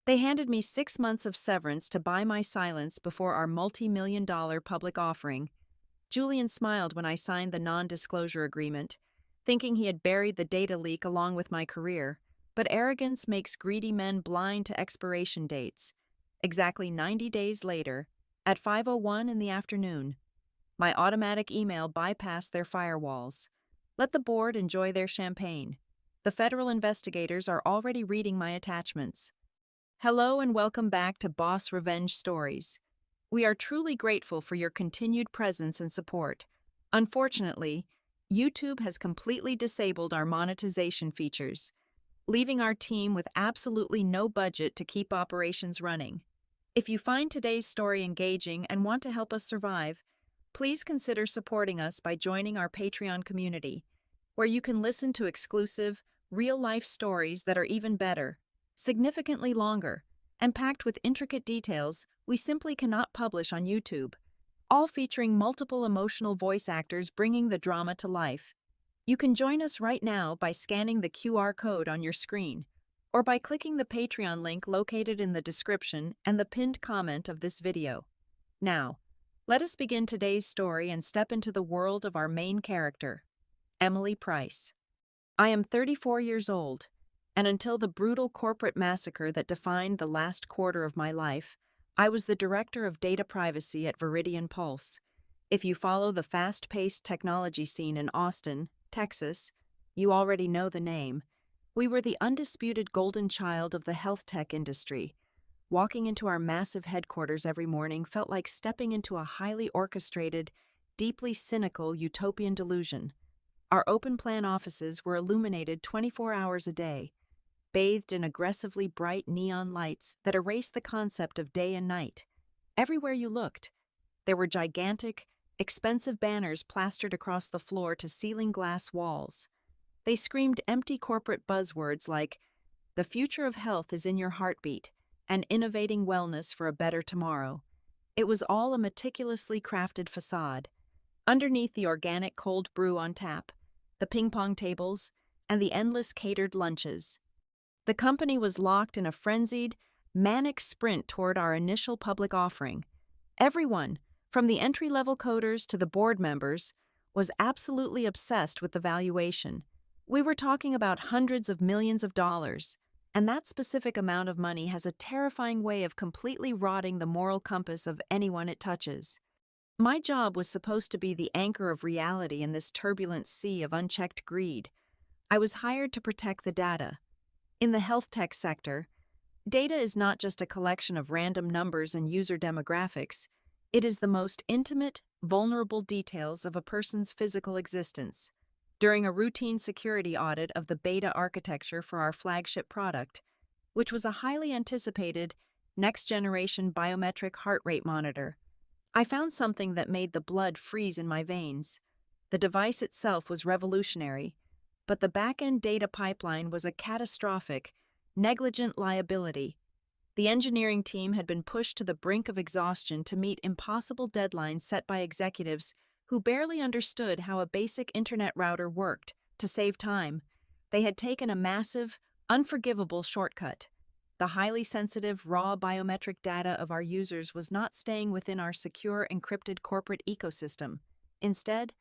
They handed me 6 months of severance to buy my silence before our multi-million-dollar public offering. Julian smiled when I signed the non-disclosure agreement, thinking he had buried the data leak along with my career. But arrogance makes greedy men blind to expiration dates. Exactly 90 days later, at 5:01 in the afternoon, my automatic email bypassed their firewalls. Let the board enjoy their champagne. The federal investigators are already reading my attachments. Hello and welcome back to Boss Revenge Stories. We are truly grateful for your continued presence and support. Unfortunately, YouTube has completely disabled our monetization features, leaving our team with absolutely no budget to keep operations running. If you find today's story engaging and want to help us survive, please consider supporting us by joining our Patreon community, where you can listen to exclusive, real-life stories that are even better, significantly longer, and packed with intricate details we simply cannot publish on YouTube, all featuring multiple emotional voice actors bringing the drama to life. You can join us right now by scanning the QR code on your screen, or by clicking the Patreon link located in the description and the pinned comment of this video. Now, let us begin today's story and step into the world of our main character, Emily Price. I am 34 years old, and until the brutal corporate massacre that defined the last quarter of my life, I was the director of data privacy at Viridian Pulse. If you follow the fast-paced technology scene in Austin, Texas, you already know the name. We were the undisputed golden child of the health tech industry. Walking into our massive headquarters every morning felt like stepping into a highly orchestrated, deeply cynical utopian delusion. Our open-plan offices were illuminated 24 hours a day, bathed in aggressively bright neon lights that erased the concept of day and night. Everywhere you looked, there were gigantic, expensive banners plastered across the floor-to-ceiling glass walls. They screamed empty corporate buzzwords like, "The future of health is in your heartbeat," and "innovating wellness for a better tomorrow." It was all a meticulously crafted facade. Underneath the organic cold brew on tap, the ping-pong tables, and the endless catered lunches, the company was locked in a frenzied, manic sprint toward our initial public offering. Everyone, from the entry-level coders to the board members, was absolutely obsessed with the valuation. We were talking about hundreds of millions of dollars, and that specific amount of money has a terrifying way of completely rotting the moral compass of anyone it touches. My job was supposed to be the anchor of reality in this turbulent sea of unchecked greed. I was hired to protect the data. In the health tech sector, data is not just a collection of random numbers and user demographics. It is the most intimate, vulnerable details of a person's physical existence. During a routine security audit of the beta architecture for our flagship product, which was a highly anticipated, next-generation biometric heart rate monitor, I found something that made the blood freeze in my veins. The device itself was revolutionary, but the back-end data pipeline was a catastrophic, negligent liability. The engineering team had been pushed to the brink of exhaustion to meet impossible deadlines set by executives who barely understood how a basic internet router worked. To save time, they had taken a massive, unforgivable shortcut. The highly sensitive, raw biometric data of our users was not staying within our secure, encrypted corporate ecosystem. Instead,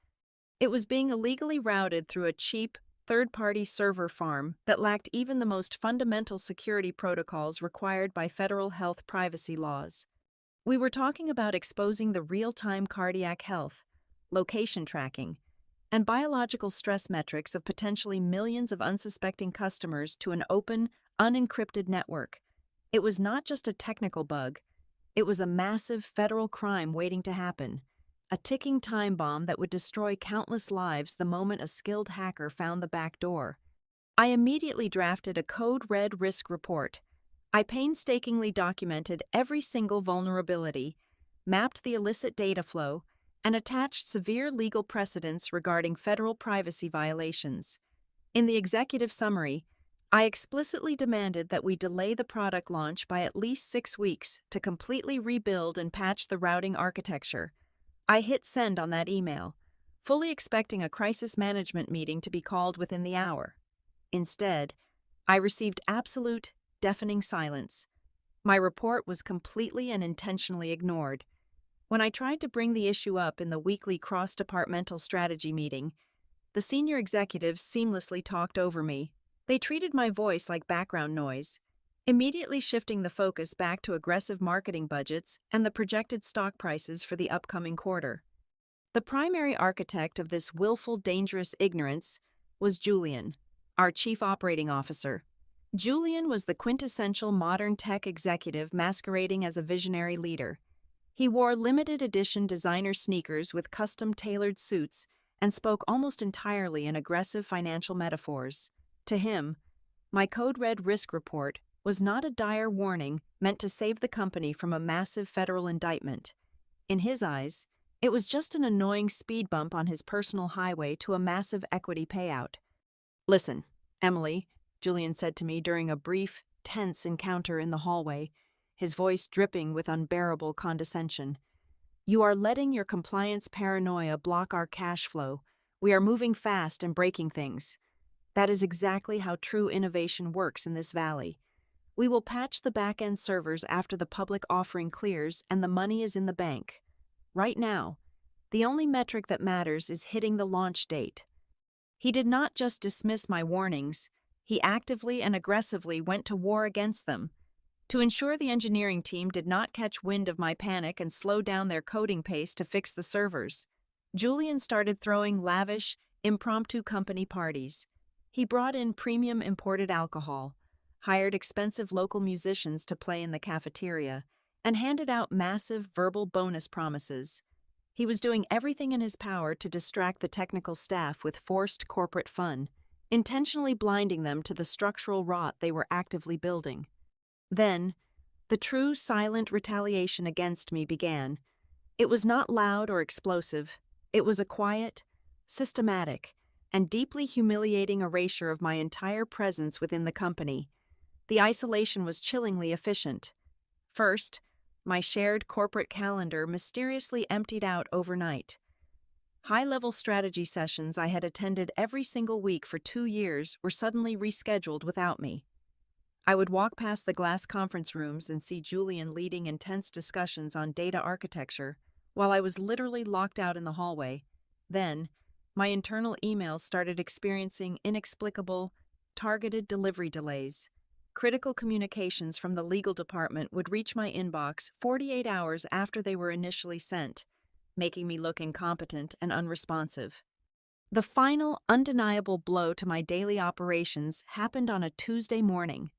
it was being illegally routed through a cheap, third-party server farm that lacked even the most fundamental security protocols required by federal health privacy laws. We were talking about exposing the real-time cardiac health, location tracking, and biological stress metrics of potentially millions of unsuspecting customers to an open, unencrypted network. It was not just a technical bug. It was a massive federal crime waiting to happen. A ticking time bomb that would destroy countless lives the moment a skilled hacker found the back door. I immediately drafted a code-red risk report. I painstakingly documented every single vulnerability, mapped the illicit data flow, and attached severe legal precedents regarding federal privacy violations. In the executive summary, I explicitly demanded that we delay the product launch by at least 6 weeks to completely rebuild and patch the routing architecture. I hit send on that email, fully expecting a crisis management meeting to be called within the hour. Instead, I received absolute, deafening silence. My report was completely and intentionally ignored. When I tried to bring the issue up in the weekly cross-departmental strategy meeting, the senior executives seamlessly talked over me. They treated my voice like background noise, immediately shifting the focus back to aggressive marketing budgets and the projected stock prices for the upcoming quarter. The primary architect of this willful, dangerous ignorance was Julian, our chief operating officer. Julian was the quintessential modern tech executive masquerading as a visionary leader. He wore limited edition designer sneakers with custom-tailored suits and spoke almost entirely in aggressive financial metaphors. To him, my code-red risk report was not a dire warning meant to save the company from a massive federal indictment. In his eyes, it was just an annoying speed bump on his personal highway to a massive equity payout. "Listen, Emily," Julian said to me during a brief, tense encounter in the hallway, his voice dripping with unbearable condescension. "You are letting your compliance paranoia block our cash flow. We are moving fast and breaking things. That is exactly how true innovation works in this valley. We will patch the back-end servers after the public offering clears and the money is in the bank. Right now, the only metric that matters is hitting the launch date." He did not just dismiss my warnings, he actively and aggressively went to war against them. To ensure the engineering team did not catch wind of my panic and slow down their coding pace to fix the servers, Julian started throwing lavish, impromptu company parties. He brought in premium imported alcohol, hired expensive local musicians to play in the cafeteria, and handed out massive verbal bonus promises. He was doing everything in his power to distract the technical staff with forced corporate fun, intentionally blinding them to the structural rot they were actively building. Then, the true silent retaliation against me began. It was not loud or explosive. It was a quiet, systematic, and deeply humiliating erasure of my entire presence within the company. The isolation was chillingly efficient. First, my shared corporate calendar mysteriously emptied out overnight. High-level strategy sessions I had attended every single week for 2 years were suddenly rescheduled without me. I would walk past the glass conference rooms and see Julian leading intense discussions on data architecture, while I was literally locked out in the hallway. Then, my internal emails started experiencing inexplicable, targeted delivery delays. Critical communications from the legal department would reach my inbox 48 hours after they were initially sent, making me look incompetent and unresponsive. The final, undeniable blow to my daily operations happened on a Tuesday morning.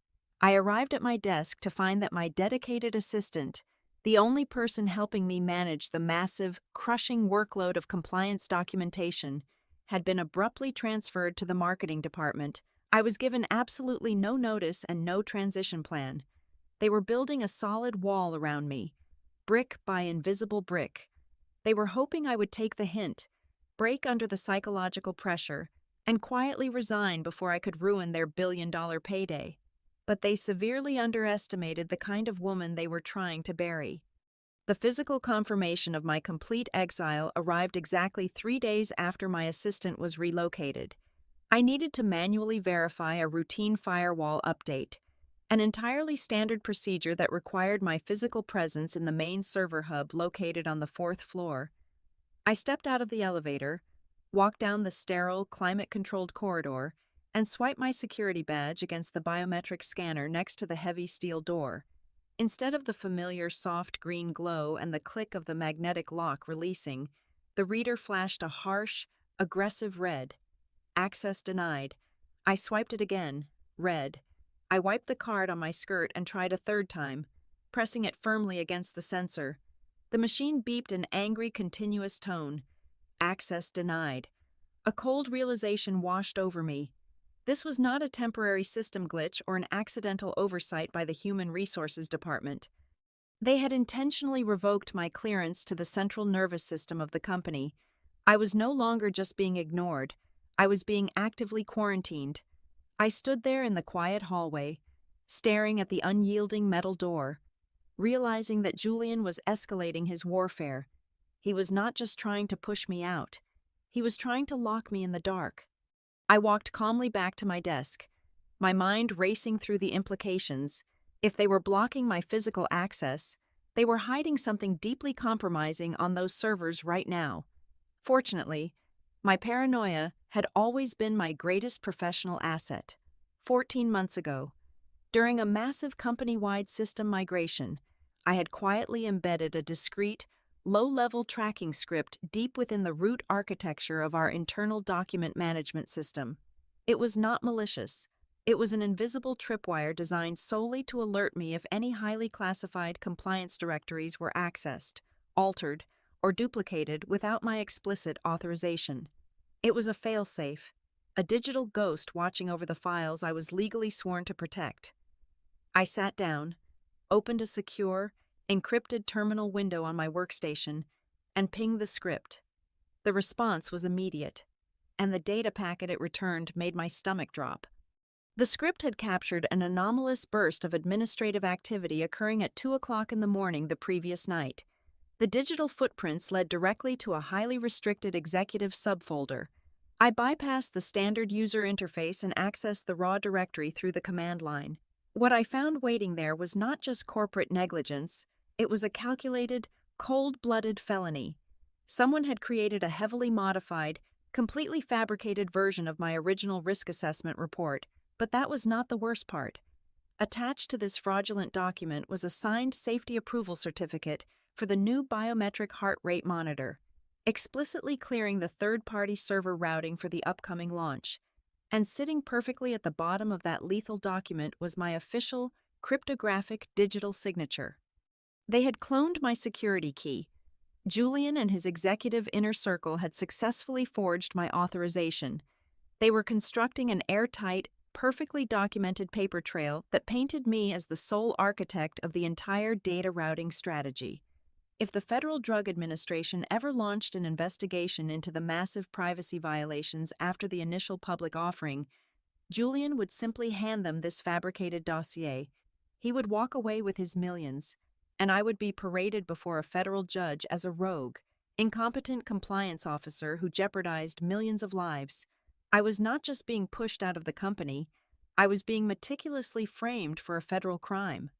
I arrived at my desk to find that my dedicated assistant, the only person helping me manage the massive, crushing workload of compliance documentation, had been abruptly transferred to the marketing department. I was given absolutely no notice and no transition plan. They were building a solid wall around me, brick by invisible brick. They were hoping I would take the hint, break under the psychological pressure, and quietly resign before I could ruin their billion-dollar payday. But they severely underestimated the kind of woman they were trying to bury. The physical confirmation of my complete exile arrived exactly 3 days after my assistant was relocated. I needed to manually verify a routine firewall update, an entirely standard procedure that required my physical presence in the main server hub located on the 4th floor. I stepped out of the elevator, walked down the sterile, climate-controlled corridor, and swiped my security badge against the biometric scanner next to the heavy steel door. Instead of the familiar soft green glow and the click of the magnetic lock releasing, the reader flashed a harsh, aggressive red. Access denied. I swiped it again. Red. I wiped the card on my skirt and tried a third time, pressing it firmly against the sensor. The machine beeped an angry, continuous tone. Access denied. A cold realization washed over me. This was not a temporary system glitch or an accidental oversight by the Human Resources Department. They had intentionally revoked my clearance to the central nervous system of the company. I was no longer just being ignored. I was being actively quarantined. I stood there in the quiet hallway, staring at the unyielding metal door, realizing that Julian was escalating his warfare. He was not just trying to push me out. He was trying to lock me in the dark. I walked calmly back to my desk, my mind racing through the implications. If they were blocking my physical access, they were hiding something deeply compromising on those servers right now. Fortunately, my paranoia had always been my greatest professional asset. 14 months ago, during a massive company-wide system migration, I had quietly embedded a discrete, low-level tracking script deep within the root architecture of our internal document management system. It was not malicious. It was an invisible tripwire designed solely to alert me if any highly classified compliance directories were accessed, altered, or duplicated without my explicit authorization. It was a failsafe, a digital ghost watching over the files I was legally sworn to protect. I sat down, opened a secure, encrypted terminal window on my workstation, and pinged the script. The response was immediate, and the data packet it returned made my stomach drop. The script had captured an anomalous burst of administrative activity occurring at 2 o'clock in the morning the previous night. The digital footprints led directly to a highly restricted executive subfolder. I bypassed the standard user interface and accessed the raw directory through the command line. What I found waiting there was not just corporate negligence, it was a calculated, cold-blooded felony. Someone had created a heavily modified, completely fabricated version of my original risk assessment report, but that was not the worst part. Attached to this fraudulent document was a signed safety approval certificate for the new biometric heart rate monitor, explicitly clearing the third-party server routing for the upcoming launch. And sitting perfectly at the bottom of that lethal document was my official, cryptographic digital signature. They had cloned my security key. Julian and his executive inner circle had successfully forged my authorization. They were constructing an airtight, perfectly documented paper trail that painted me as the sole architect of the entire data routing strategy. If the Federal Drug Administration ever launched an investigation into the massive privacy violations after the initial public offering, Julian would simply hand them this fabricated dossier. He would walk away with his millions, and I would be paraded before a federal judge as a rogue, incompetent compliance officer who jeopardized millions of lives. I was not just being pushed out of the company, I was being meticulously framed for a federal crime.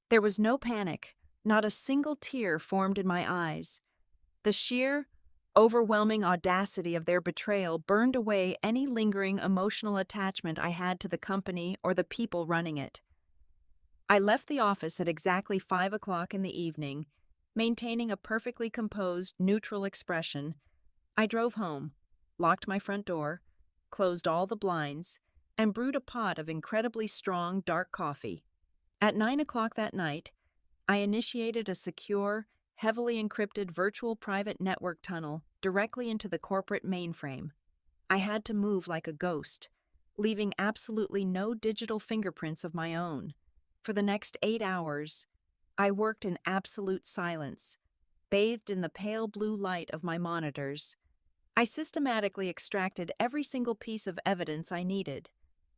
There was no panic, not a single tear formed in my eyes. The sheer, overwhelming audacity of their betrayal burned away any lingering emotional attachment I had to the company or the people running it. I left the office at exactly 5 o'clock in the evening, maintaining a perfectly composed, neutral expression. I drove home, locked my front door, closed all the blinds, and brewed a pot of incredibly strong, dark coffee. At 9 o'clock that night, I initiated a secure, heavily encrypted virtual private network tunnel directly into the corporate mainframe. I had to move like a ghost, leaving absolutely no digital fingerprints of my own. For the next 8 hours, I worked in absolute silence, bathed in the pale blue light of my monitors. I systematically extracted every single piece of evidence I needed.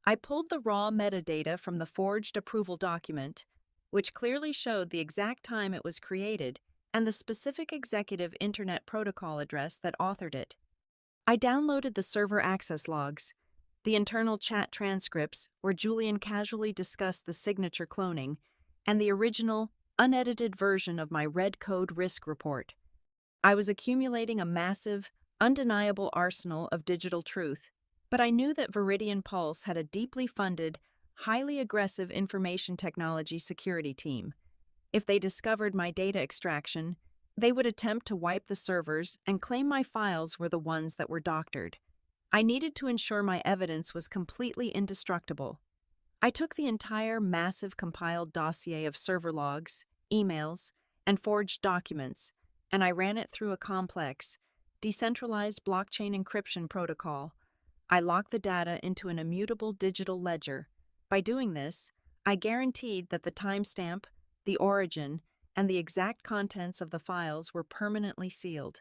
I pulled the raw metadata from the forged approval document, which clearly showed the exact time it was created and the specific executive Internet Protocol address that authored it. I downloaded the server access logs, the internal chat transcripts where Julian casually discussed the signature cloning, and the original, unedited version of my red code risk report. I was accumulating a massive, undeniable arsenal of digital truth, but I knew that Viridian Pulse had a deeply funded, highly aggressive information technology security team. If they discovered my data extraction, they would attempt to wipe the servers and claim my files were the ones that were doctored. I needed to ensure my evidence was completely indestructible. I took the entire massive compiled dossier of server logs, emails, and forged documents, and I ran it through a complex, decentralized blockchain encryption protocol. I locked the data into an immutable digital ledger. By doing this, I guaranteed that the timestamp, the origin, and the exact contents of the files were permanently sealed.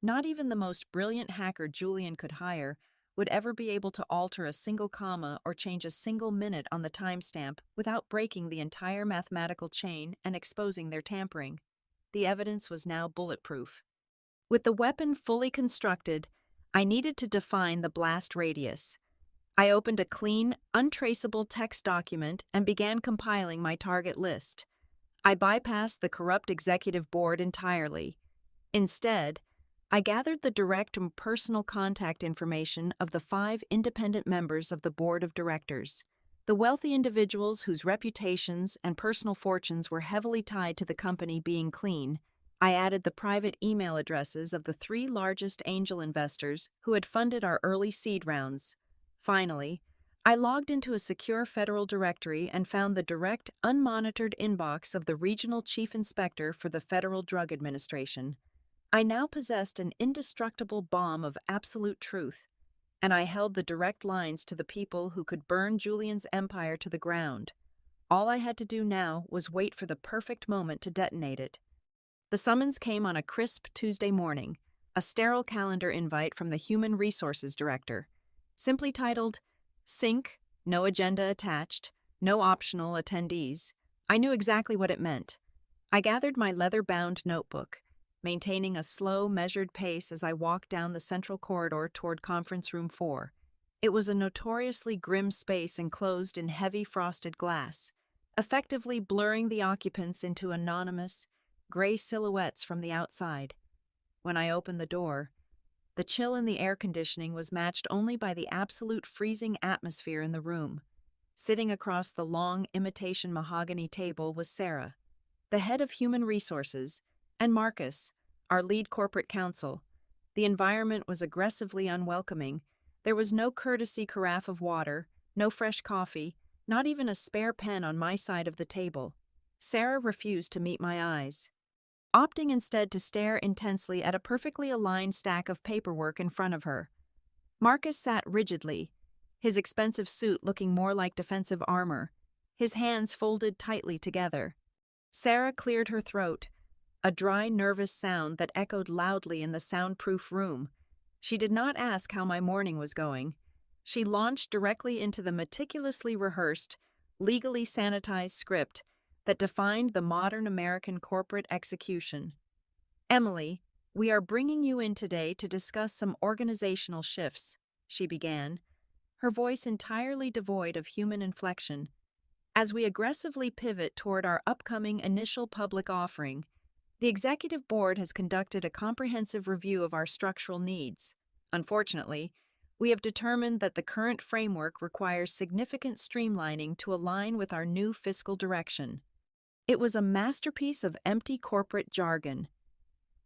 Not even the most brilliant hacker Julian could hire would ever be able to alter a single comma or change a single minute on the timestamp without breaking the entire mathematical chain and exposing their tampering. The evidence was now bulletproof. With the weapon fully constructed, I needed to define the blast radius. I opened a clean, untraceable text document and began compiling my target list. I bypassed the corrupt executive board entirely. Instead, I gathered the direct and personal contact information of the 5 independent members of the board of directors, the wealthy individuals whose reputations and personal fortunes were heavily tied to the company being clean. I added the private email addresses of the 3 largest angel investors who had funded our early seed rounds. Finally, I logged into a secure federal directory and found the direct, unmonitored inbox of the regional chief inspector for the Federal Drug Administration. I now possessed an indestructible bomb of absolute truth, and I held the direct lines to the people who could burn Julian's empire to the ground. All I had to do now was wait for the perfect moment to detonate it. The summons came on a crisp Tuesday morning, a sterile calendar invite from the Human Resources Director, simply titled, Sync, no agenda attached, no optional attendees. I knew exactly what it meant. I gathered my leather-bound notebook, maintaining a slow, measured pace as I walked down the central corridor toward Conference Room 4. It was a notoriously grim space enclosed in heavy frosted glass, effectively blurring the occupants into anonymous, gray silhouettes from the outside. When I opened the door, the chill in the air conditioning was matched only by the absolute freezing atmosphere in the room. Sitting across the long, imitation mahogany table was Sarah, the head of Human Resources, and Marcus, our lead corporate counsel. The environment was aggressively unwelcoming. There was no courtesy carafe of water, no fresh coffee, not even a spare pen on my side of the table. Sarah refused to meet my eyes, opting instead to stare intensely at a perfectly aligned stack of paperwork in front of her. Marcus sat rigidly, his expensive suit looking more like defensive armor, his hands folded tightly together. Sarah cleared her throat, a dry, nervous sound that echoed loudly in the soundproof room. She did not ask how my morning was going. She launched directly into the meticulously rehearsed, legally sanitized script that defined the modern American corporate execution. Emily, we are bringing you in today to discuss some organizational shifts, she began, her voice entirely devoid of human inflection. As we aggressively pivot toward our upcoming initial public offering, the Executive Board has conducted a comprehensive review of our structural needs. Unfortunately, we have determined that the current framework requires significant streamlining to align with our new fiscal direction. It was a masterpiece of empty corporate jargon,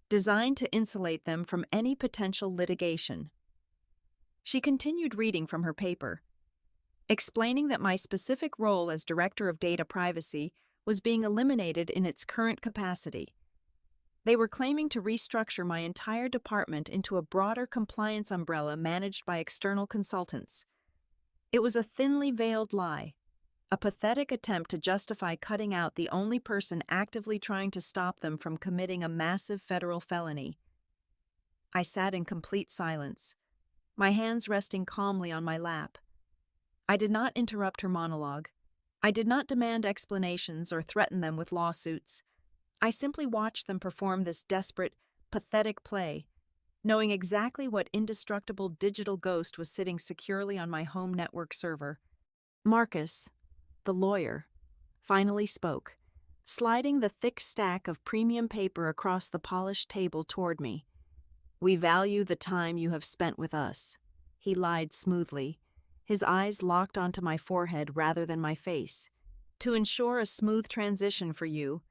designed to insulate them from any potential litigation. She continued reading from her paper, explaining that my specific role as Director of Data Privacy was being eliminated in its current capacity. They were claiming to restructure my entire department into a broader compliance umbrella managed by external consultants. It was a thinly veiled lie, a pathetic attempt to justify cutting out the only person actively trying to stop them from committing a massive federal felony. I sat in complete silence, my hands resting calmly on my lap. I did not interrupt her monologue. I did not demand explanations or threaten them with lawsuits. I simply watched them perform this desperate, pathetic play, knowing exactly what indestructible digital ghost was sitting securely on my home network server. Marcus, the lawyer, finally spoke, sliding the thick stack of premium paper across the polished table toward me. "We value the time you have spent with us," he lied smoothly, his eyes locked onto my forehead rather than my face. "To ensure a smooth transition for you,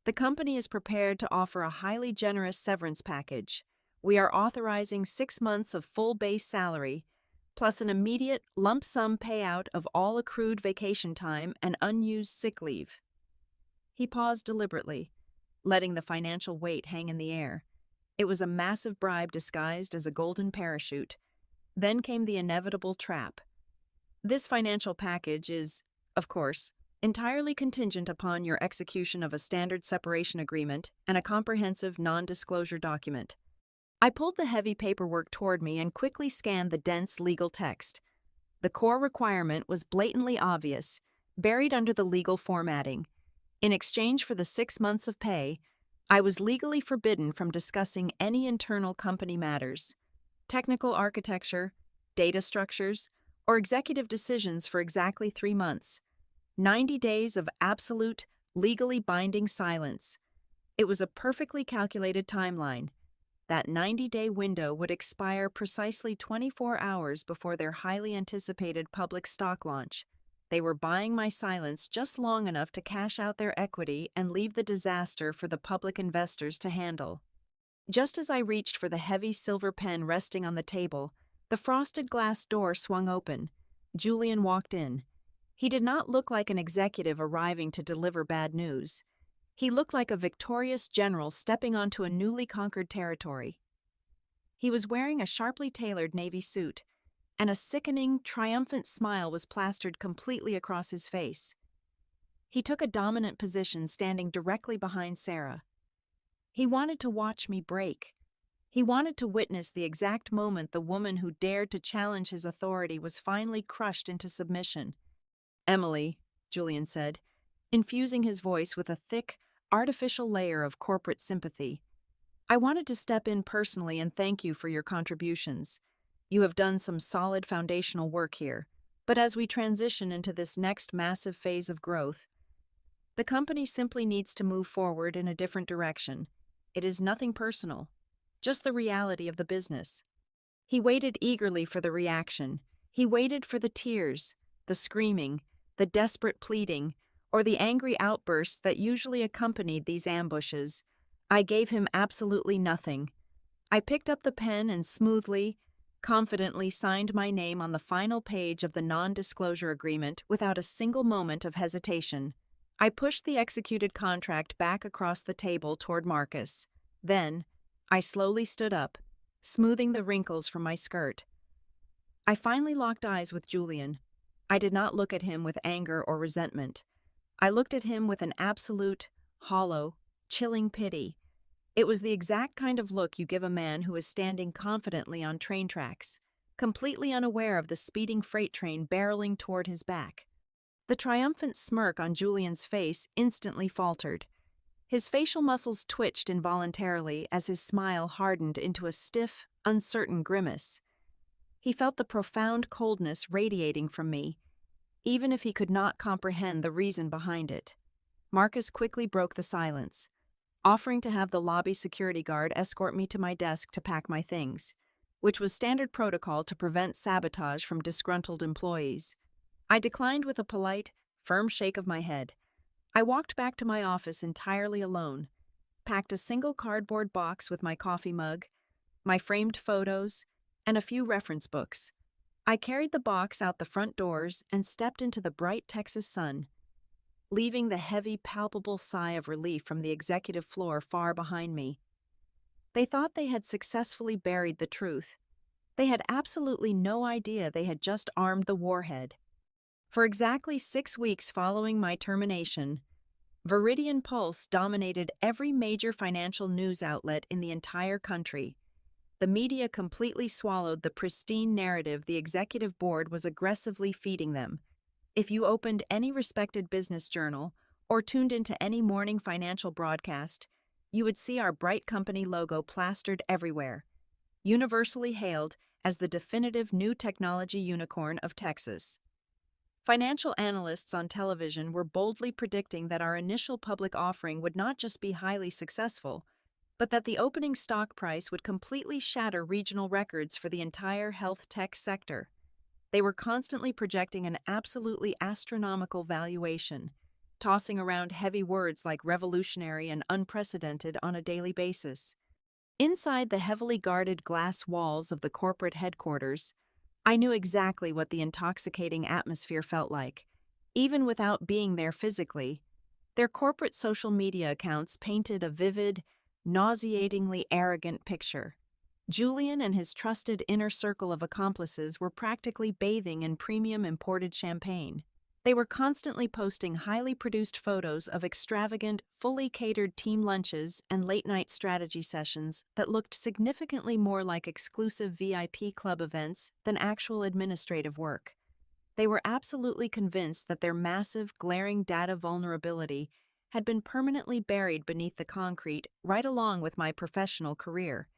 the company is prepared to offer a highly generous severance package. We are authorizing 6 months of full base salary, plus an immediate lump sum payout of all accrued vacation time and unused sick leave." He paused deliberately, letting the financial weight hang in the air. It was a massive bribe disguised as a golden parachute. Then came the inevitable trap. "This financial package is, of course, entirely contingent upon your execution of a standard separation agreement and a comprehensive non-disclosure document." I pulled the heavy paperwork toward me and quickly scanned the dense legal text. The core requirement was blatantly obvious, buried under the legal formatting. In exchange for the 6 months of pay, I was legally forbidden from discussing any internal company matters, technical architecture, data structures, or executive decisions for exactly 3 months. 90 days of absolute, legally binding silence. It was a perfectly calculated timeline. That 90-day window would expire precisely 24 hours before their highly anticipated public stock launch. They were buying my silence just long enough to cash out their equity and leave the disaster for the public investors to handle. Just as I reached for the heavy silver pen resting on the table, the frosted glass door swung open. Julian walked in. He did not look like an executive arriving to deliver bad news. He looked like a victorious general stepping onto a newly conquered territory. He was wearing a sharply tailored navy suit, and a sickening, triumphant smile was plastered completely across his face. He took a dominant position standing directly behind Sarah. He wanted to watch me break. He wanted to witness the exact moment the woman who dared to challenge his authority was finally crushed into submission. "Emily," Julian said, infusing his voice with a thick, artificial layer of corporate sympathy. "I wanted to step in personally and thank you for your contributions. You have done some solid foundational work here, but as we transition into this next massive phase of growth, the company simply needs to move forward in a different direction. It is nothing personal, just the reality of the business." He waited eagerly for the reaction. He waited for the tears, the screaming, the desperate pleading, or the angry outbursts that usually accompanied these ambushes. I gave him absolutely nothing. I picked up the pen and smoothly, confidently signed my name on the final page of the non-disclosure agreement without a single moment of hesitation. I pushed the executed contract back across the table toward Marcus. Then, I slowly stood up, smoothing the wrinkles from my skirt. I finally locked eyes with Julian. I did not look at him with anger or resentment. I looked at him with an absolute, hollow, chilling pity. It was the exact kind of look you give a man who is standing confidently on train tracks, completely unaware of the speeding freight train barreling toward his back. The triumphant smirk on Julian's face instantly faltered. His facial muscles twitched involuntarily as his smile hardened into a stiff, uncertain grimace. He felt the profound coldness radiating from me, even if he could not comprehend the reason behind it. Marcus quickly broke the silence, offering to have the lobby security guard escort me to my desk to pack my things, which was standard protocol to prevent sabotage from disgruntled employees. I declined with a polite, firm shake of my head. I walked back to my office entirely alone, packed a single cardboard box with my coffee mug, my framed photos, and a few reference books. I carried the box out the front doors and stepped into the bright Texas sun, leaving the heavy, palpable sigh of relief from the executive floor far behind me. They thought they had successfully buried the truth. They had absolutely no idea they had just armed the warhead. For exactly 6 weeks following my termination, Viridian Pulse dominated every major financial news outlet in the entire country. The media completely swallowed the pristine narrative the executive board was aggressively feeding them. If you opened any respected business journal or tuned into any morning financial broadcast, you would see our bright company logo plastered everywhere, universally hailed as the definitive new technology unicorn of Texas. Financial analysts on television were boldly predicting that our initial public offering would not just be highly successful, but that the opening stock price would completely shatter regional records for the entire health tech sector. They were constantly projecting an absolutely astronomical valuation, tossing around heavy words like revolutionary and unprecedented on a daily basis. Inside the heavily guarded glass walls of the corporate headquarters, I knew exactly what the intoxicating atmosphere felt like. Even without being there physically, their corporate social media accounts painted a vivid, nauseatingly arrogant picture. Julian and his trusted inner circle of accomplices were practically bathing in premium imported champagne. They were constantly posting highly produced photos of extravagant, fully catered team lunches and late-night strategy sessions that looked significantly more like exclusive VIP club events than actual administrative work. They were absolutely convinced that their massive, glaring data vulnerability had been permanently buried beneath the concrete right along with my professional career.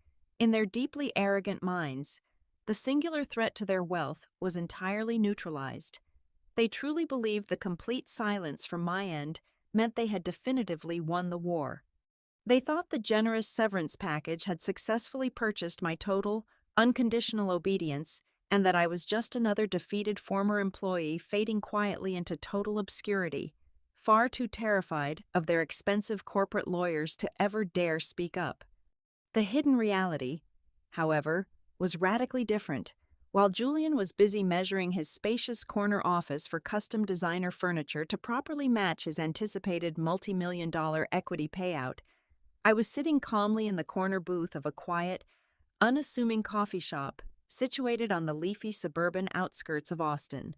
In their deeply arrogant minds, the singular threat to their wealth was entirely neutralized. They truly believed the complete silence from my end meant they had definitively won the war. They thought the generous severance package had successfully purchased my total, unconditional obedience, and that I was just another defeated former employee fading quietly into total obscurity, far too terrified of their expensive corporate lawyers to ever dare speak up. The hidden reality, however, was radically different. While Julian was busy measuring his spacious corner office for custom designer furniture to properly match his anticipated multi-million-dollar equity payout, I was sitting calmly in the corner booth of a quiet, unassuming coffee shop situated on the leafy suburban outskirts of Austin.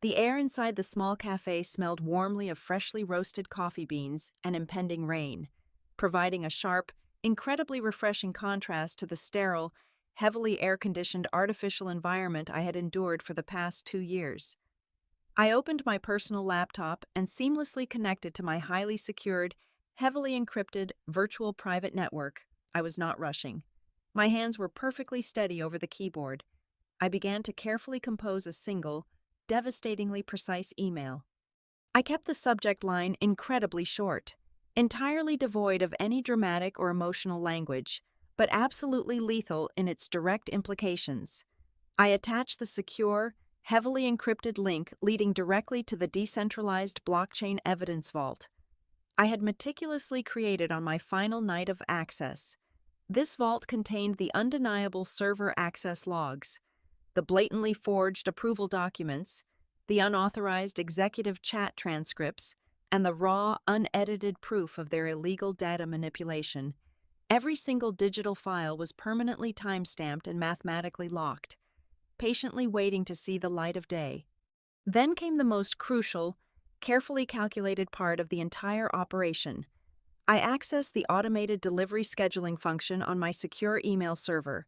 The air inside the small cafe smelled warmly of freshly roasted coffee beans and impending rain, providing a sharp, incredibly refreshing contrast to the sterile, heavily air-conditioned artificial environment I had endured for the past 2 years. I opened my personal laptop and seamlessly connected to my highly secured, heavily encrypted virtual private network. I was not rushing. My hands were perfectly steady over the keyboard. I began to carefully compose a single, devastatingly precise email. I kept the subject line incredibly short, entirely devoid of any dramatic or emotional language, but absolutely lethal in its direct implications. I attached the secure, heavily encrypted link leading directly to the decentralized blockchain evidence vault I had meticulously created on my final night of access. This vault contained the undeniable server access logs, the blatantly forged approval documents, the unauthorized executive chat transcripts, and the raw, unedited proof of their illegal data manipulation. Every single digital file was permanently timestamped and mathematically locked, patiently waiting to see the light of day. Then came the most crucial, carefully calculated part of the entire operation. I accessed the automated delivery scheduling function on my secure email server.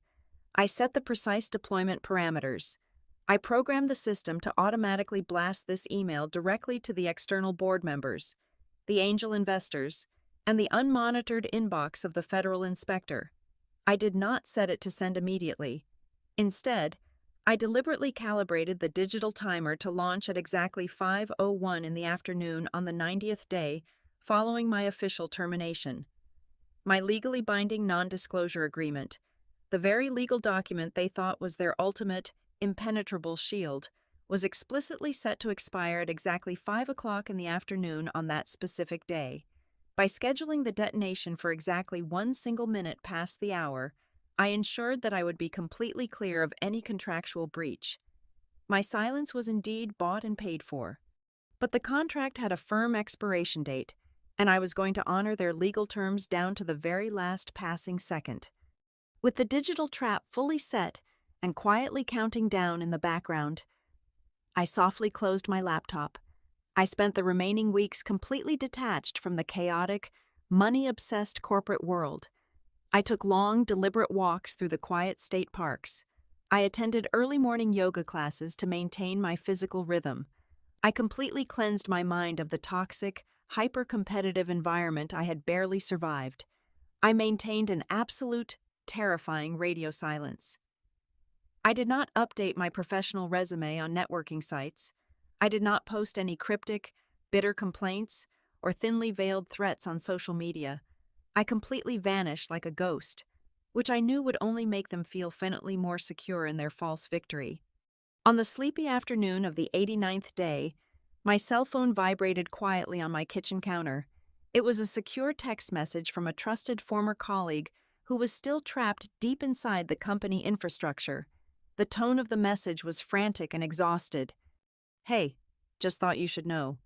I set the precise deployment parameters. I programmed the system to automatically blast this email directly to the external board members, the angel investors, and the unmonitored inbox of the federal inspector. I did not set it to send immediately. Instead, I deliberately calibrated the digital timer to launch at exactly 5:01 in the afternoon on the 90th day following my official termination. My legally binding non-disclosure agreement, the very legal document they thought was their ultimate, impenetrable shield, was explicitly set to expire at exactly 5 o'clock in the afternoon on that specific day. By scheduling the detonation for exactly 1 single minute past the hour, I ensured that I would be completely clear of any contractual breach. My silence was indeed bought and paid for. But the contract had a firm expiration date, and I was going to honor their legal terms down to the very last passing second. With the digital trap fully set and quietly counting down in the background, I softly closed my laptop. I spent the remaining weeks completely detached from the chaotic, money-obsessed corporate world. I took long, deliberate walks through the quiet state parks. I attended early morning yoga classes to maintain my physical rhythm. I completely cleansed my mind of the toxic, hyper-competitive environment I had barely survived. I maintained an absolute, terrifying radio silence. I did not update my professional resume on networking sites. I did not post any cryptic, bitter complaints or thinly veiled threats on social media. I completely vanished like a ghost, which I knew would only make them feel infinitely more secure in their false victory. On the sleepy afternoon of the 89th day, my cell phone vibrated quietly on my kitchen counter. It was a secure text message from a trusted former colleague who was still trapped deep inside the company infrastructure. The tone of the message was frantic and exhausted. "Hey, just thought you should know.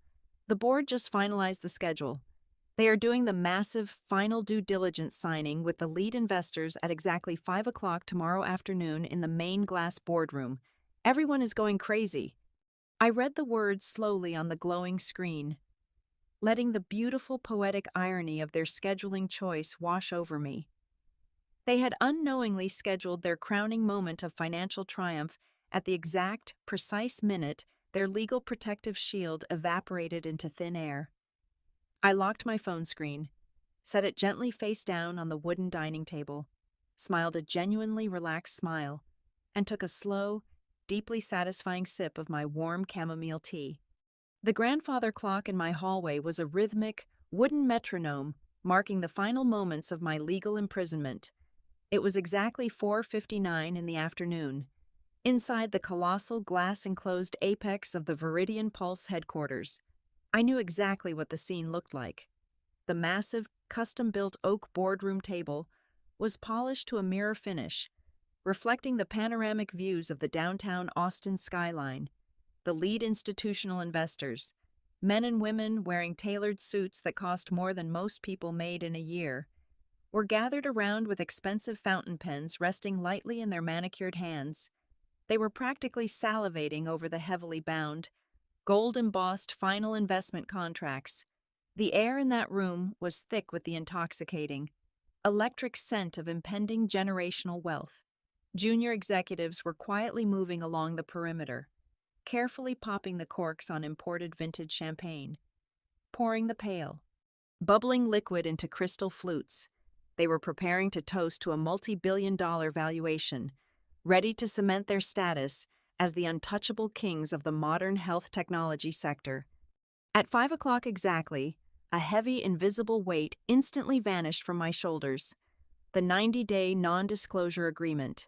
The board just finalized the schedule. They are doing the massive final due diligence signing with the lead investors at exactly 5 o'clock tomorrow afternoon in the main glass boardroom. Everyone is going crazy." I read the words slowly on the glowing screen, letting the beautiful poetic irony of their scheduling choice wash over me. They had unknowingly scheduled their crowning moment of financial triumph at the exact, precise minute their legal protective shield evaporated into thin air. I locked my phone screen, set it gently face down on the wooden dining table, smiled a genuinely relaxed smile, and took a slow, deeply satisfying sip of my warm chamomile tea. The grandfather clock in my hallway was a rhythmic, wooden metronome marking the final moments of my legal imprisonment. It was exactly 4:59 in the afternoon, inside the colossal glass-enclosed apex of the Viridian Pulse headquarters. I knew exactly what the scene looked like. The massive, custom-built oak boardroom table was polished to a mirror finish, reflecting the panoramic views of the downtown Austin skyline. The lead institutional investors, men and women wearing tailored suits that cost more than most people made in a year, were gathered around with expensive fountain pens resting lightly in their manicured hands. They were practically salivating over the heavily bound, gold-embossed final investment contracts. The air in that room was thick with the intoxicating, electric scent of impending generational wealth. Junior executives were quietly moving along the perimeter, carefully popping the corks on imported vintage champagne, pouring the pale, bubbling liquid into crystal flutes. They were preparing to toast to a multi-billion-dollar valuation, ready to cement their status as the untouchable kings of the modern health technology sector. At 5 o'clock exactly, a heavy, invisible weight instantly vanished from my shoulders. The 90-day non-disclosure agreement,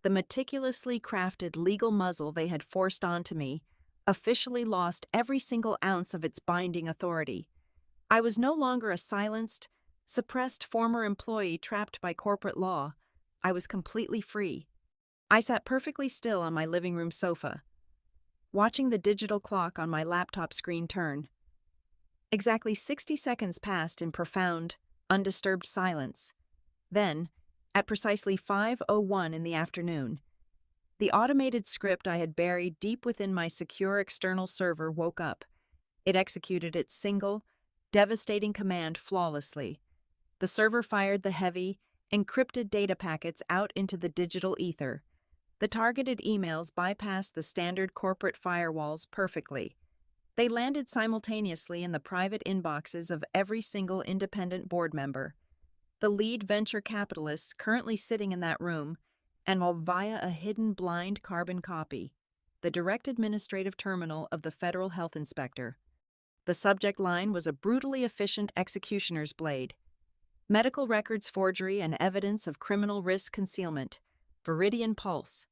the meticulously crafted legal muzzle they had forced onto me, officially lost every single ounce of its binding authority. I was no longer a silenced, suppressed former employee trapped by corporate law. I was completely free. I sat perfectly still on my living room sofa, watching the digital clock on my laptop screen turn. Exactly 60 seconds passed in profound, undisturbed silence. Then, at precisely 5:01 in the afternoon, the automated script I had buried deep within my secure external server woke up. It executed its single, devastating command flawlessly. The server fired the heavy, encrypted data packets out into the digital ether. The targeted emails bypassed the standard corporate firewalls perfectly. They landed simultaneously in the private inboxes of every single independent board member, the lead venture capitalists currently sitting in that room, and while via a hidden blind carbon copy, the direct administrative terminal of the federal health inspector. The subject line was a brutally efficient executioner's blade. Medical records forgery and evidence of criminal risk concealment. Viridian Pulse.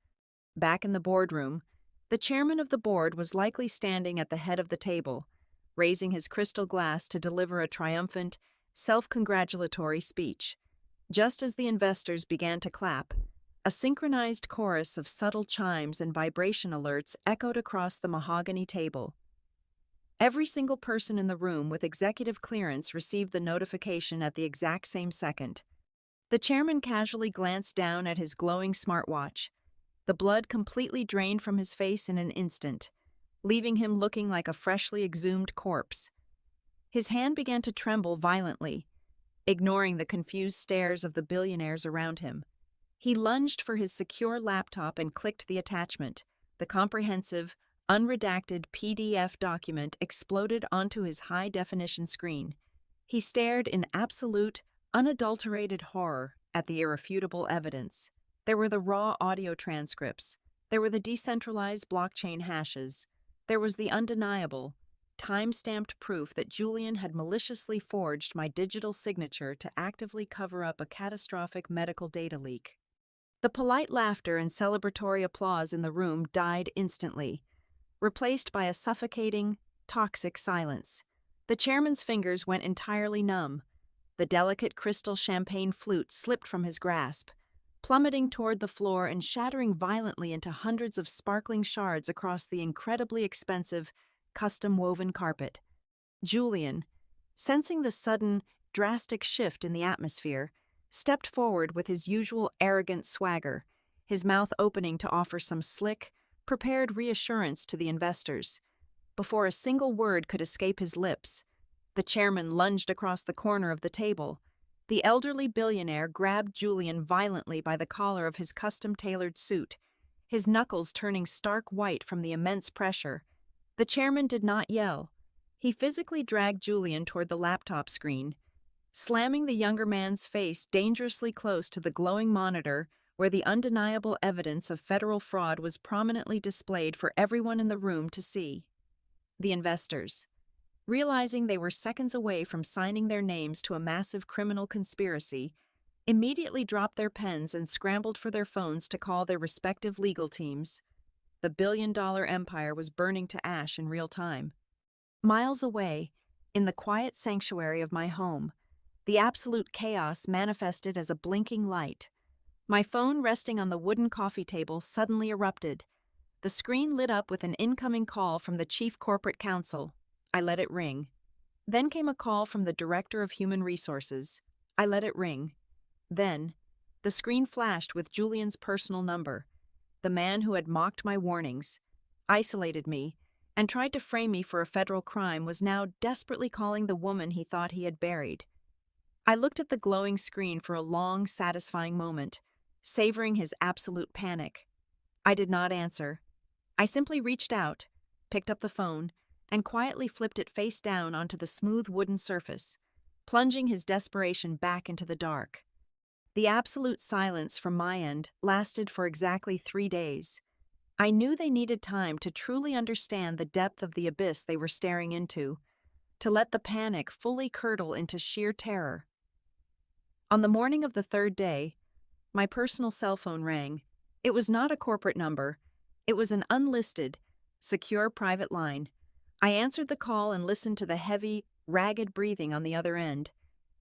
Back in the boardroom, the chairman of the board was likely standing at the head of the table, raising his crystal glass to deliver a triumphant, self-congratulatory speech. Just as the investors began to clap, a synchronized chorus of subtle chimes and vibration alerts echoed across the mahogany table. Every single person in the room with executive clearance received the notification at the exact same second. The chairman casually glanced down at his glowing smartwatch. The blood completely drained from his face in an instant, leaving him looking like a freshly exhumed corpse. His hand began to tremble violently, ignoring the confused stares of the billionaires around him. He lunged for his secure laptop and clicked the attachment. The comprehensive, unredacted PDF document exploded onto his high-definition screen. He stared in absolute, unadulterated horror at the irrefutable evidence. There were the raw audio transcripts. There were the decentralized blockchain hashes. There was the undeniable, time-stamped proof that Julian had maliciously forged my digital signature to actively cover up a catastrophic medical data leak. The polite laughter and celebratory applause in the room died instantly, replaced by a suffocating, toxic silence. The chairman's fingers went entirely numb. The delicate crystal champagne flute slipped from his grasp, plummeting toward the floor and shattering violently into hundreds of sparkling shards across the incredibly expensive, custom-woven carpet. Julian, sensing the sudden, drastic shift in the atmosphere, stepped forward with his usual arrogant swagger, his mouth opening to offer some slick, prepared reassurance to the investors. Before a single word could escape his lips, the chairman lunged across the corner of the table. The elderly billionaire grabbed Julian violently by the collar of his custom-tailored suit, his knuckles turning stark white from the immense pressure. The chairman did not yell. He physically dragged Julian toward the laptop screen, slamming the younger man's face dangerously close to the glowing monitor where the undeniable evidence of federal fraud was prominently displayed for everyone in the room to see. The investors, realizing they were seconds away from signing their names to a massive criminal conspiracy, immediately dropped their pens and scrambled for their phones to call their respective legal teams. The billion-dollar empire was burning to ash in real time. Miles away, in the quiet sanctuary of my home, the absolute chaos manifested as a blinking light. My phone resting on the wooden coffee table suddenly erupted. The screen lit up with an incoming call from the chief corporate counsel. I let it ring. Then came a call from the director of human resources. I let it ring. Then, the screen flashed with Julian's personal number. The man who had mocked my warnings, isolated me, and tried to frame me for a federal crime was now desperately calling the woman he thought he had buried. I looked at the glowing screen for a long, satisfying moment, savoring his absolute panic. I did not answer. I simply reached out, picked up the phone, and quietly flipped it face down onto the smooth wooden surface, plunging his desperation back into the dark. The absolute silence from my end lasted for exactly 3 days. I knew they needed time to truly understand the depth of the abyss they were staring into, to let the panic fully curdle into sheer terror. On the morning of the 3rd day, my personal cell phone rang. It was not a corporate number. It was an unlisted, secure private line. I answered the call and listened to the heavy, ragged breathing on the other end.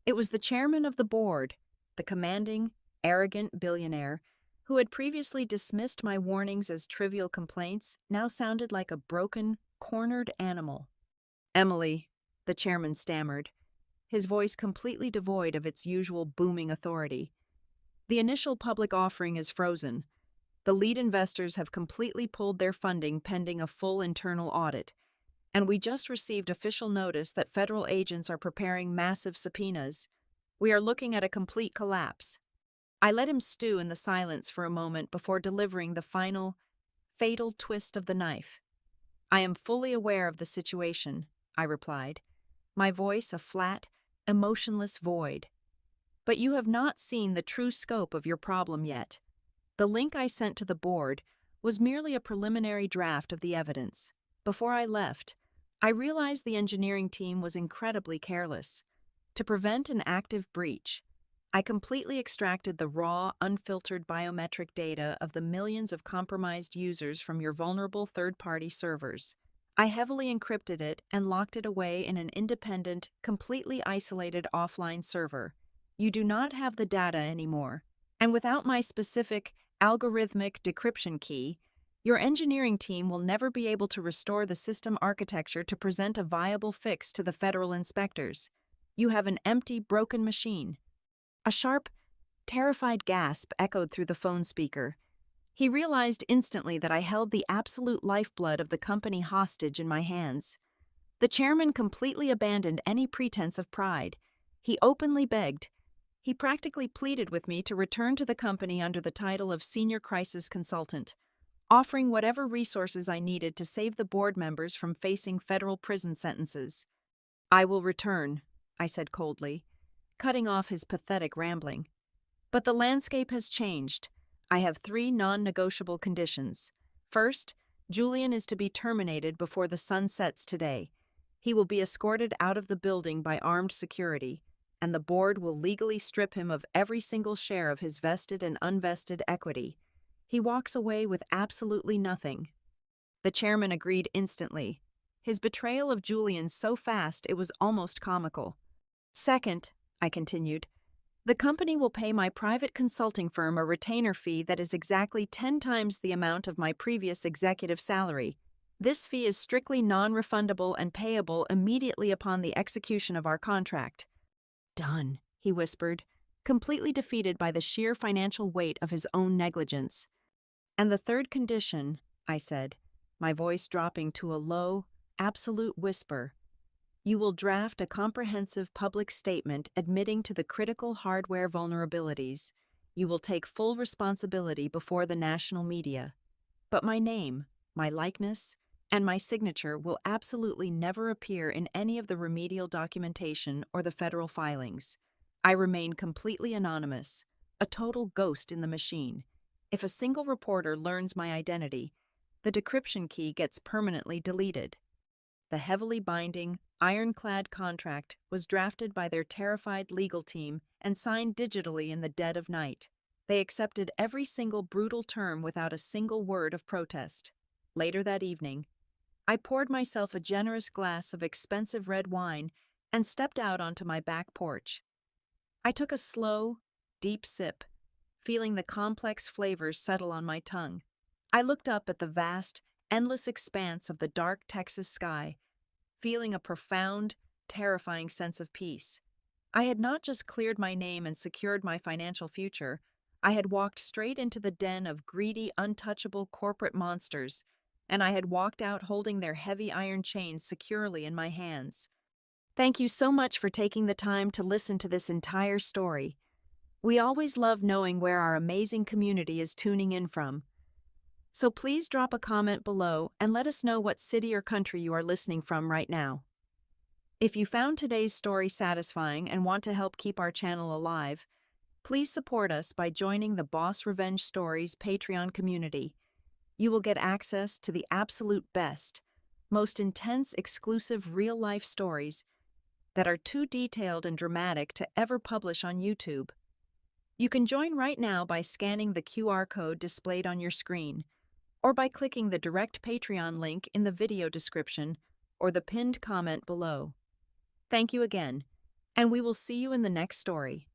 It was the chairman of the board, the commanding, arrogant billionaire, who had previously dismissed my warnings as trivial complaints, now sounded like a broken, cornered animal. "Emily," the chairman stammered, his voice completely devoid of its usual booming authority. "The initial public offering is frozen. The lead investors have completely pulled their funding pending a full internal audit, and we just received official notice that federal agents are preparing massive subpoenas. We are looking at a complete collapse." I let him stew in the silence for a moment before delivering the final, fatal twist of the knife. "I am fully aware of the situation," I replied, my voice a flat, emotionless void. "But you have not seen the true scope of your problem yet. The link I sent to the board was merely a preliminary draft of the evidence. Before I left, I realized the engineering team was incredibly careless. To prevent an active breach, I completely extracted the raw, unfiltered biometric data of the millions of compromised users from your vulnerable third-party servers. I heavily encrypted it and locked it away in an independent, completely isolated offline server. You do not have the data anymore, and without my specific, algorithmic decryption key, your engineering team will never be able to restore the system architecture to present a viable fix to the federal inspectors. You have an empty, broken machine." A sharp, terrified gasp echoed through the phone speaker. He realized instantly that I held the absolute lifeblood of the company hostage in my hands. The chairman completely abandoned any pretense of pride. He openly begged. He practically pleaded with me to return to the company under the title of Senior Crisis Consultant, offering whatever resources I needed to save the board members from facing federal prison sentences. "I will return," I said coldly, cutting off his pathetic rambling. "But the landscape has changed. I have 3 non-negotiable conditions. First, Julian is to be terminated before the sun sets today. He will be escorted out of the building by armed security, and the board will legally strip him of every single share of his vested and unvested equity. He walks away with absolutely nothing." The chairman agreed instantly, his betrayal of Julian so fast it was almost comical. "Second," I continued, "the company will pay my private consulting firm a retainer fee that is exactly 10 times the amount of my previous executive salary. This fee is strictly non-refundable and payable immediately upon the execution of our contract." "Done," he whispered, completely defeated by the sheer financial weight of his own negligence. "And the third condition," I said, my voice dropping to a low, absolute whisper, "you will draft a comprehensive public statement admitting to the critical hardware vulnerabilities. You will take full responsibility before the national media. But my name, my likeness, and my signature will absolutely never appear in any of the remedial documentation or the federal filings. I remain completely anonymous. a total ghost in the machine. If a single reporter learns my identity, the decryption key gets permanently deleted. The heavily binding, ironclad contract was drafted by their terrified legal team and signed digitally in the dead of night. They accepted every single brutal term without a single word of protest. Later that evening, I poured myself a generous glass of expensive red wine and stepped out onto my back porch. I took a slow, deep sip, feeling the complex flavors settle on my tongue. I looked up at the vast, endless expanse of the dark Texas sky, feeling a profound, terrifying sense of peace. I had not just cleared my name and secured my financial future, I had walked straight into the den of greedy, untouchable corporate monsters, and I had walked out holding their heavy iron chains securely in my hands. Thank you so much for taking the time to listen to this entire story. We always love knowing where our amazing community is tuning in from. So please drop a comment below and let us know what city or country you are listening from right now. If you found today's story satisfying and want to help keep our channel alive, please support us by joining the Boss Revenge Stories Patreon community. You will get access to the absolute best, most intense, exclusive real-life stories that are too detailed and dramatic to ever publish on YouTube. You can join right now by scanning the QR code displayed on your screen, or by clicking the direct Patreon link in the video description or the pinned comment below. Thank you again, and we will see you in the next story.